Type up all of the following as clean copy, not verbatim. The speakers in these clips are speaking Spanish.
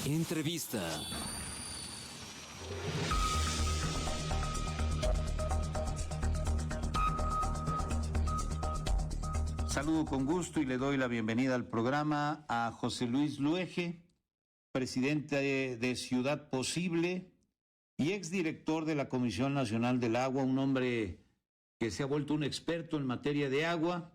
Entrevista. Saludo con gusto y le doy la bienvenida al programa a José Luis Luege, presidente de Ciudad Posible y exdirector de la Comisión Nacional del Agua, un hombre que se ha vuelto un experto en materia de agua,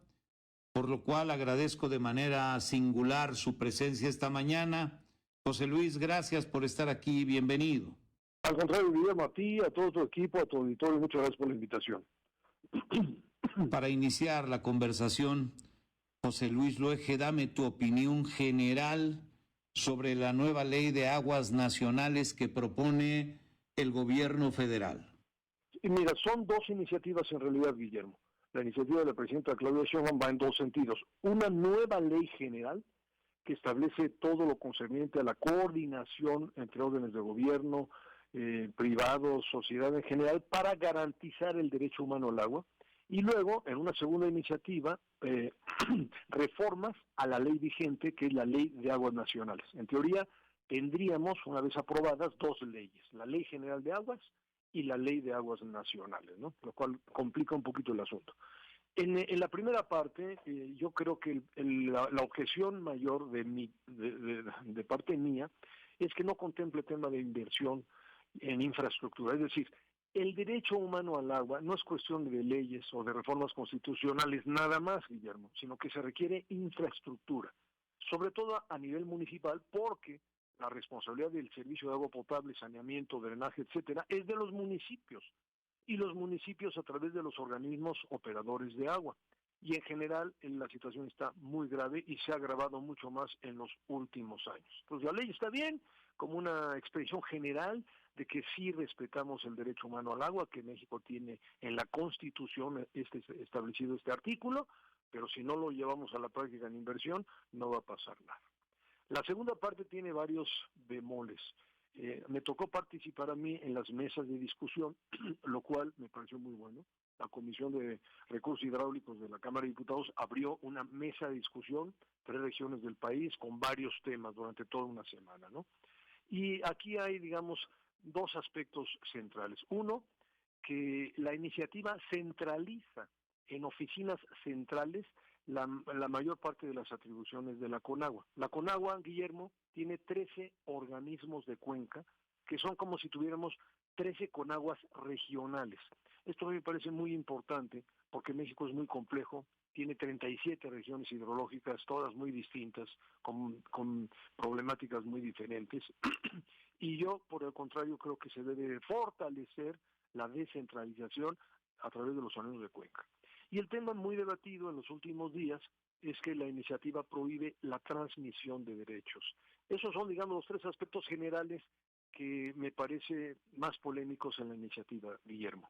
por lo cual agradezco de manera singular su presencia esta mañana. José Luis, gracias por estar aquí, bienvenido. Al contrario, Guillermo, a ti, a todo tu equipo, a tu auditorio, muchas gracias por la invitación. Para iniciar la conversación, José Luis Luege, dame tu opinión general sobre la nueva ley de aguas nacionales que propone el gobierno federal. Y mira, son dos iniciativas en realidad, Guillermo. La iniciativa de la presidenta Claudia Sheinbaum va en dos sentidos. Una nueva ley general que establece todo lo concerniente a la coordinación entre órdenes de gobierno, privados, sociedad en general, para garantizar el derecho humano al agua. Y luego, en una segunda iniciativa, reformas a la ley vigente, que es la Ley de Aguas Nacionales. En teoría, tendríamos, una vez aprobadas, dos leyes, la Ley General de Aguas y la Ley de Aguas Nacionales, ¿no? Lo cual complica un poquito el asunto. En la primera parte, yo creo que la objeción mayor de parte mía es que no contemple tema de inversión en infraestructura. Es decir, el derecho humano al agua no es cuestión de leyes o de reformas constitucionales nada más, Guillermo, sino que se requiere infraestructura, sobre todo a nivel municipal, porque la responsabilidad del servicio de agua potable, saneamiento, drenaje, etcétera, es de los municipios, y los municipios a través de los organismos operadores de agua. Y en general la situación está muy grave y se ha agravado mucho más en los últimos años. Pues la ley está bien, como una expresión general de que sí respetamos el derecho humano al agua, que México tiene en la Constitución establecido este artículo, pero si no lo llevamos a la práctica en inversión, no va a pasar nada. La segunda parte tiene varios bemoles. Me tocó participar a mí en las mesas de discusión, lo cual me pareció muy bueno. La Comisión de Recursos Hidráulicos de la Cámara de Diputados abrió una mesa de discusión, 3 regiones del país, con varios temas durante toda una semana, ¿no? Y aquí hay, digamos, dos aspectos centrales. Uno, que la iniciativa centraliza en oficinas centrales la mayor parte de las atribuciones de la CONAGUA. La CONAGUA, Guillermo, tiene 13 organismos de cuenca, que son como si tuviéramos 13 CONAGUAs regionales. Esto me parece muy importante porque México es muy complejo, tiene 37 regiones hidrológicas, todas muy distintas, con problemáticas muy diferentes. Y yo, por el contrario, creo que se debe fortalecer la descentralización a través de los organismos de cuenca. Y el tema muy debatido en los últimos días es que la iniciativa prohíbe la transmisión de derechos. Esos son, digamos, los 3 aspectos generales que me parece más polémicos en la iniciativa, Guillermo.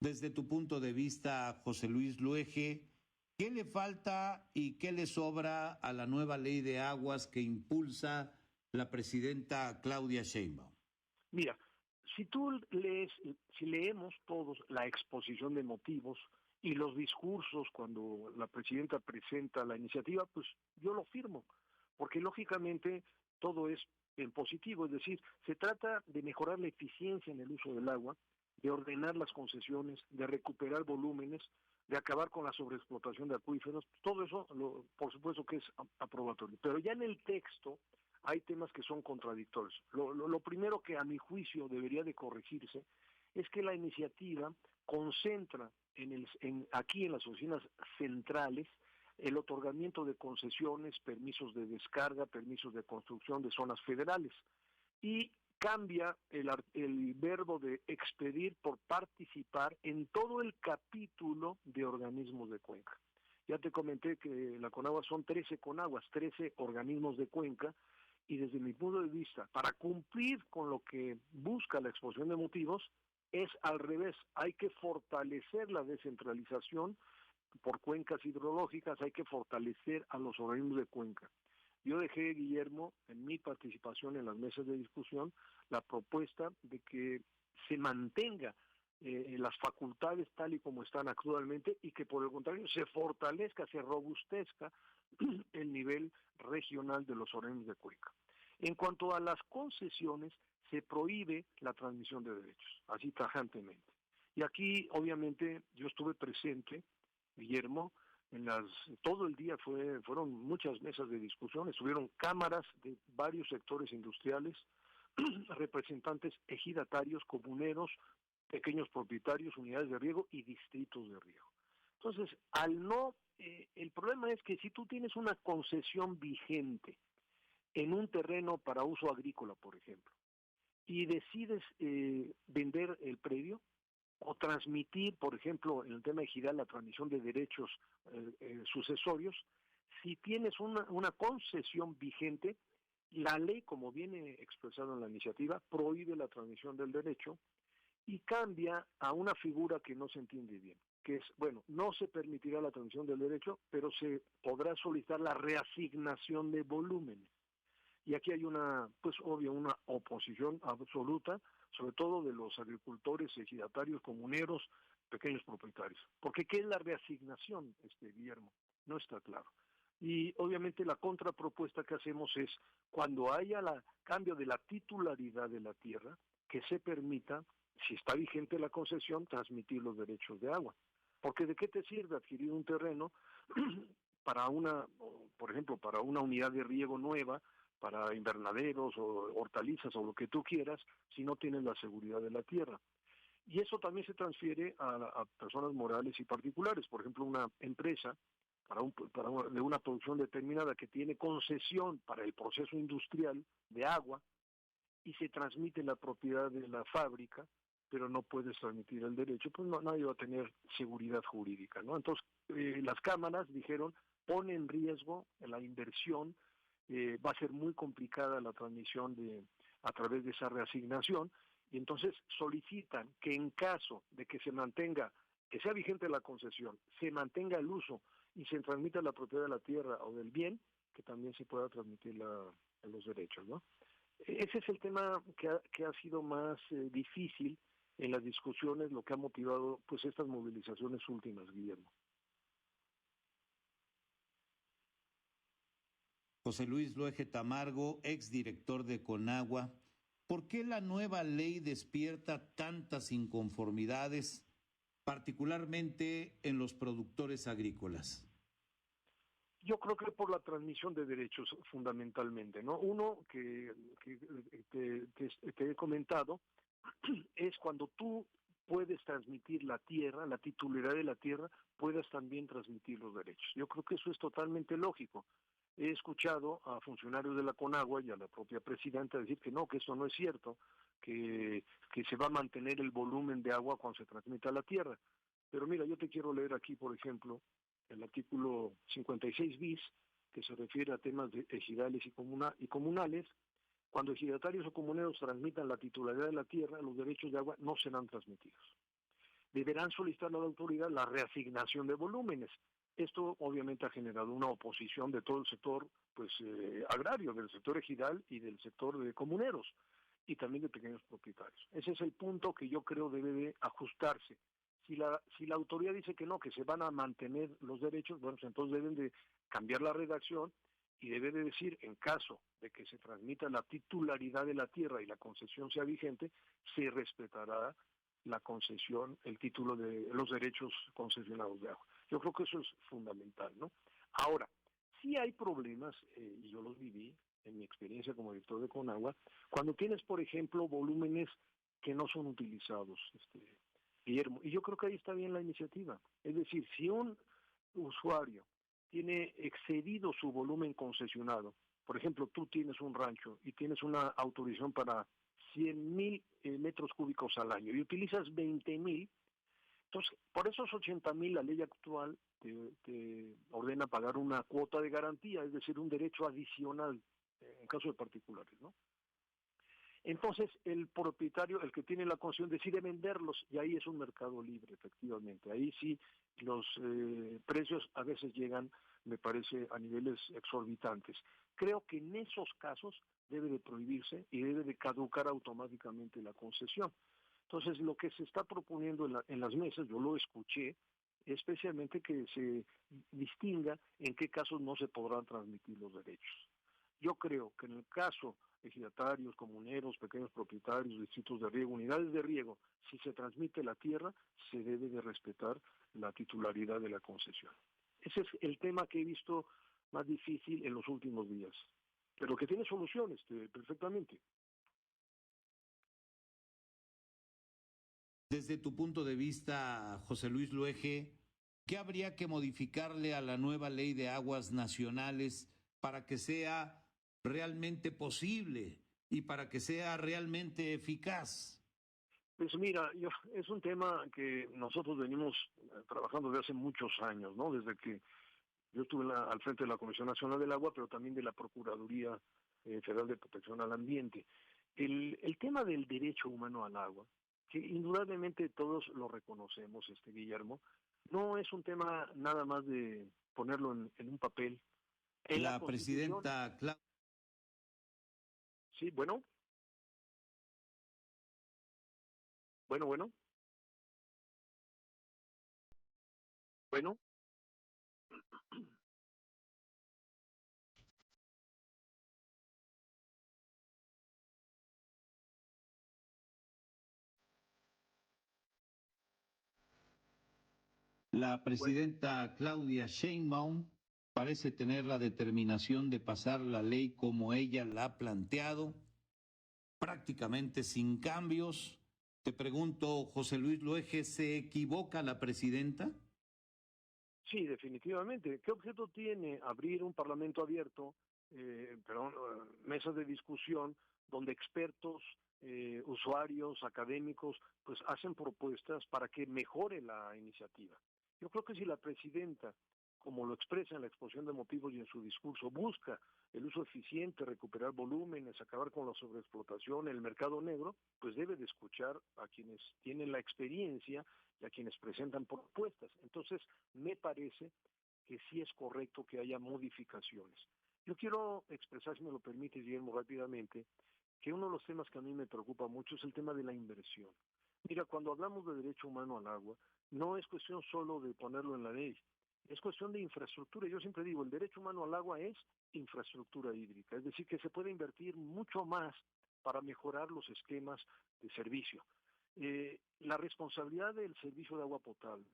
Desde tu punto de vista, José Luis Luege, ¿qué le falta y qué le sobra a la nueva ley de aguas que impulsa la presidenta Claudia Sheinbaum? Mira, si leemos todos la exposición de motivos y los discursos cuando la presidenta presenta la iniciativa, pues yo lo firmo, porque lógicamente todo es en positivo, es decir, se trata de mejorar la eficiencia en el uso del agua, de ordenar las concesiones, de recuperar volúmenes, de acabar con la sobreexplotación de acuíferos, todo eso, por supuesto que es aprobatorio. Pero ya en el texto hay temas que son contradictorios. Lo primero que a mi juicio debería de corregirse es que la iniciativa concentra aquí en las oficinas centrales el otorgamiento de concesiones, permisos de descarga, permisos de construcción de zonas federales y cambia el verbo de expedir por participar en todo el capítulo de organismos de cuenca. Ya te comenté que la CONAGUA son 13 CONAGUAs, 13 organismos de cuenca, y desde mi punto de vista, para cumplir con lo que busca la exposición de motivos, es al revés, hay que fortalecer la descentralización por cuencas hidrológicas, hay que fortalecer a los organismos de cuenca. Yo dejé, Guillermo, en mi participación en las mesas de discusión, la propuesta de que se mantenga las facultades tal y como están actualmente y que por el contrario se fortalezca, se robustezca el nivel regional de los organismos de Cuenca. En cuanto a las concesiones, se prohíbe la transmisión de derechos, así tajantemente. Y aquí, obviamente, yo estuve presente, Guillermo, todo el día fueron muchas mesas de discusión, estuvieron cámaras de varios sectores industriales, representantes ejidatarios, comuneros, pequeños propietarios, unidades de riego y distritos de riego. Entonces, el problema es que si tú tienes una concesión vigente en un terreno para uso agrícola, por ejemplo, y decides vender el predio o transmitir, por ejemplo, en el tema ejidal, la transmisión de derechos sucesorios, si tienes una concesión vigente, la ley, como viene expresado en la iniciativa, prohíbe la transmisión del derecho y cambia a una figura que no se entiende bien, que es, bueno, no se permitirá la transmisión del derecho, pero se podrá solicitar la reasignación de volúmenes. Y aquí hay una oposición absoluta, sobre todo de los agricultores, ejidatarios, comuneros, pequeños propietarios. Porque ¿qué es la reasignación, Guillermo? No está claro. Y obviamente la contrapropuesta que hacemos es, cuando haya cambio de la titularidad de la tierra, que se permita, si está vigente la concesión, transmitir los derechos de agua. Porque ¿de qué te sirve adquirir un terreno por ejemplo, para una unidad de riego nueva, para invernaderos o hortalizas o lo que tú quieras, si no tienes la seguridad de la tierra? Y eso también se transfiere a personas morales y particulares. Por ejemplo, una empresa de una producción determinada que tiene concesión para el proceso industrial de agua y se transmite la propiedad de la fábrica, pero no puedes transmitir el derecho, pues nadie va a tener seguridad jurídica, ¿no? Entonces, las cámaras dijeron, pone en riesgo la inversión, va a ser muy complicada la transmisión a través de esa reasignación, y entonces solicitan que en caso de que que sea vigente la concesión, se mantenga el uso y se transmita la propiedad de la tierra o del bien, que también se pueda transmitir los derechos, ¿no? Ese es el tema que ha sido más difícil en las discusiones, lo que ha motivado pues estas movilizaciones últimas, Guillermo. José Luis Luege Tamargo, exdirector de Conagua, ¿por qué la nueva ley despierta tantas inconformidades, particularmente en los productores agrícolas? Yo creo que por la transmisión de derechos fundamentalmente, ¿no? Uno que te he comentado es cuando tú puedes transmitir la tierra, la titularidad de la tierra, puedas también transmitir los derechos. Yo creo que eso es totalmente lógico. He escuchado a funcionarios de la Conagua y a la propia presidenta decir que no, que eso no es cierto, que se va a mantener el volumen de agua cuando se transmita a la tierra. Pero mira, yo te quiero leer aquí, por ejemplo, el artículo 56 bis, que se refiere a temas de ejidales y comunales. Cuando ejidatarios o comuneros transmitan la titularidad de la tierra, los derechos de agua no serán transmitidos. Deberán solicitar a la autoridad la reasignación de volúmenes. Esto obviamente ha generado una oposición de todo el sector agrario, del sector ejidal y del sector de comuneros y también de pequeños propietarios. Ese es el punto que yo creo debe de ajustarse. Si la autoridad dice que no, que se van a mantener los derechos, bueno, pues entonces deben de cambiar la redacción y debe de decir, en caso de que se transmita la titularidad de la tierra y la concesión sea vigente, se respetará la concesión, el título de los derechos concesionados de agua. Yo creo que eso es fundamental, ¿no? Ahora, sí hay problemas, y yo los viví en mi experiencia como director de Conagua, cuando tienes, por ejemplo, volúmenes que no son utilizados, Guillermo, y yo creo que ahí está bien la iniciativa. Es decir, si un usuario tiene excedido su volumen concesionado, por ejemplo, tú tienes un rancho y tienes una autorización para 100,000 metros cúbicos al año y utilizas 20,000, entonces, por esos 80,000 la ley actual te ordena pagar una cuota de garantía, es decir, un derecho adicional en caso de particulares, ¿no? Entonces, el propietario, el que tiene la concesión, decide venderlos y ahí es un mercado libre, efectivamente. Ahí sí los precios a veces llegan, me parece, a niveles exorbitantes. Creo que en esos casos debe de prohibirse y debe de caducar automáticamente la concesión. Entonces, lo que se está proponiendo en las mesas, yo lo escuché, especialmente que se distinga en qué casos no se podrán transmitir los derechos. Yo creo que en el caso ejidatarios, comuneros, pequeños propietarios, distritos de riego, unidades de riego, si se transmite la tierra, se debe de respetar la titularidad de la concesión. Ese es el tema que he visto más difícil en los últimos días, pero que tiene soluciones perfectamente. Desde tu punto de vista, José Luis Luege, ¿qué habría que modificarle a la nueva ley de aguas nacionales para que sea realmente posible y para que sea realmente eficaz? Pues mira, es un tema que nosotros venimos trabajando desde hace muchos años, ¿no? Desde que yo estuve al frente de la Comisión Nacional del Agua, pero también de la Procuraduría Federal de Protección al Ambiente. El tema del derecho humano al agua, que indudablemente todos lo reconocemos, Guillermo, no es un tema nada más de ponerlo en un papel. En la La Constitución, presidenta Claudia. sí, bueno, bueno, bueno, bueno. La Bueno, presidenta Claudia Sheinbaum parece tener la determinación de pasar la ley como ella la ha planteado, prácticamente sin cambios. Te pregunto, José Luis Luege, ¿se equivoca la presidenta? sí, definitivamente. ¿Qué objeto tiene abrir un parlamento abierto, mesas de discusión donde expertos, usuarios, académicos, pues hacen propuestas para que mejore la iniciativa? Yo creo que si la presidenta, como lo expresa en la exposición de motivos y en su discurso, busca el uso eficiente, recuperar volúmenes, acabar con la sobreexplotación, el mercado negro, pues debe de escuchar a quienes tienen la experiencia y a quienes presentan propuestas. Entonces, me parece que sí es correcto que haya modificaciones. Yo quiero expresar, si me lo permite, Guillermo, rápidamente, que uno de los temas que a mí me preocupa mucho es el tema de la inversión. Mira, cuando hablamos de derecho humano al agua, no es cuestión solo de ponerlo en la ley, es cuestión de infraestructura. Yo siempre digo, el derecho humano al agua es infraestructura hídrica, es decir, que se puede invertir mucho más para mejorar los esquemas de servicio. La responsabilidad del servicio de agua potable,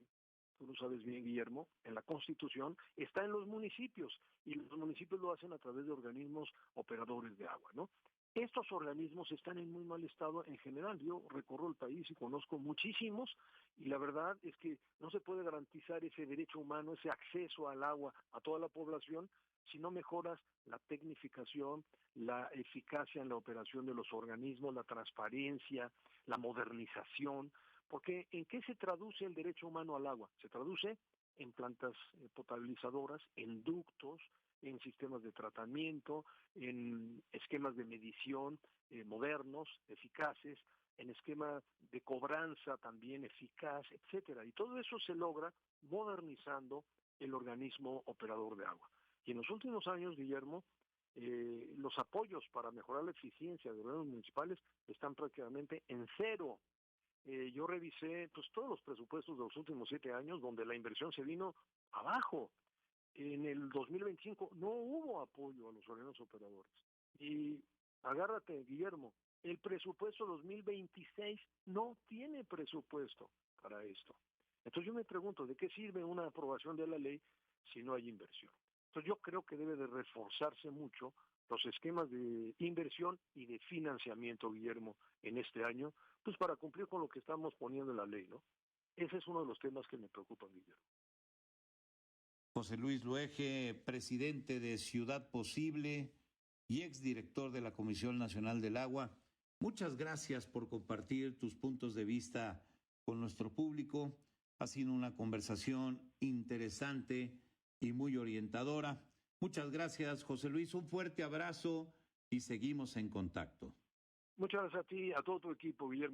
tú lo sabes bien, Guillermo, en la Constitución está en los municipios y los municipios lo hacen a través de organismos operadores de agua, ¿no? Estos organismos están en muy mal estado en general. Yo recorro el país y conozco muchísimos y la verdad es que no se puede garantizar ese derecho humano, ese acceso al agua a toda la población si no mejoras la tecnificación, la eficacia en la operación de los organismos, la transparencia, la modernización, porque ¿en qué se traduce el derecho humano al agua? Se traduce en plantas potabilizadoras, en ductos, en sistemas de tratamiento, en esquemas de medición modernos, eficaces, en esquema de cobranza también eficaz, etcétera. Y todo eso se logra modernizando el organismo operador de agua. Y en los últimos años, Guillermo, los apoyos para mejorar la eficiencia de los organismos municipales están prácticamente en cero. Yo revisé pues todos los presupuestos de los últimos 7 años donde la inversión se vino abajo. En el 2025 no hubo apoyo a los organismos operadores. Y agárrate, Guillermo, el presupuesto 2026 no tiene presupuesto para esto. Entonces yo me pregunto, ¿de qué sirve una aprobación de la ley si no hay inversión? Entonces yo creo que debe de reforzarse mucho los esquemas de inversión y de financiamiento, Guillermo, en este año, pues para cumplir con lo que estamos poniendo en la ley, ¿no? Ese es uno de los temas que me preocupan, Guillermo. José Luis Luege, presidente de Ciudad Posible y exdirector de la Comisión Nacional del Agua, muchas gracias por compartir tus puntos de vista con nuestro público. Ha sido una conversación interesante y muy orientadora. Muchas gracias, José Luis. Un fuerte abrazo y seguimos en contacto. Muchas gracias a ti, a todo tu equipo, Guillermo.